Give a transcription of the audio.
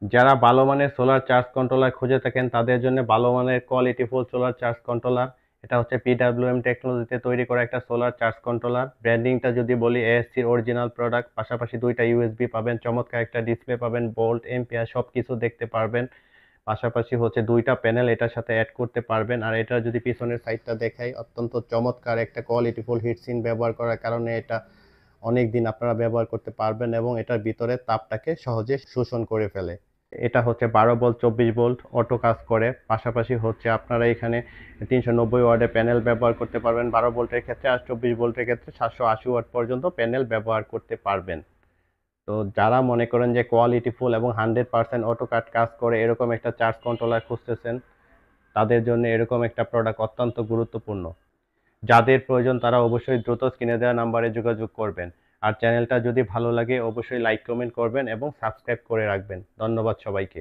যারা ভালো মানের সোলার চার্জ কন্ট্রোলার খুঁজে থাকেন তাদের জন্য ভালো মানের কোয়ালিটিফুল সোলার চার্জ কন্ট্রোলার, এটা হচ্ছে পিডাব্লিউএম টেকনোলজিতে তৈরি করা একটা সোলার চার্জ কন্ট্রোলার। ব্র্যান্ডিংটা যদি বলি, এএসসির অরিজিনাল প্রোডাক্ট, পাশাপাশি দুইটা ইউএসবি পাবেন, চমৎকার একটা ডিসপ্লে পাবেন, ভোল্ট এম্পিয়ার সব কিছু দেখতে পারবেন। পাশাপাশি হচ্ছে দুইটা প্যানেল এটার সাথে অ্যাড করতে পারবেন। আর এটা যদি পিছনের সাইডটা দেখাই, অত্যন্ত চমৎকার একটা কোয়ালিটিফুল হিটসিন ব্যবহার করার কারণে এটা অনেক দিন আপনারা ব্যবহার করতে পারবেন এবং এটার ভিতরে তাপটাকে সহজে শোষণ করে ফেলে। এটা হচ্ছে 12 ভোল্ট 24 ভোল্ট অটো কাজ করে। পাশাপাশি হচ্ছে আপনারা এখানে 390 ওয়াটের প্যানেল ব্যবহার করতে পারবেন 12 ভোল্টের ক্ষেত্রে, আর 24 ভোল্টের ক্ষেত্রে 780 ওয়াট পর্যন্ত প্যানেল ব্যবহার করতে পারবেন। তো যারা মনে করেন যে কোয়ালিটিফুল এবং 100% অটো কাট কাজ করে এরকম একটা চার্জ কন্ট্রোলার খুঁজতেছেন, তাদের জন্য এরকম একটা প্রোডাক্ট অত্যন্ত গুরুত্বপূর্ণ। যাদের প্রয়োজন তারা অবশ্যই দ্রুত স্ক্রিনে দেওয়া নাম্বারে যোগাযোগ করবেন। আর চ্যানেলটা যদি ভালো লাগে অবশ্যই লাইক কমেন্ট করবেন এবং সাবস্ক্রাইব করে রাখবেন। ধন্যবাদ সবাইকে।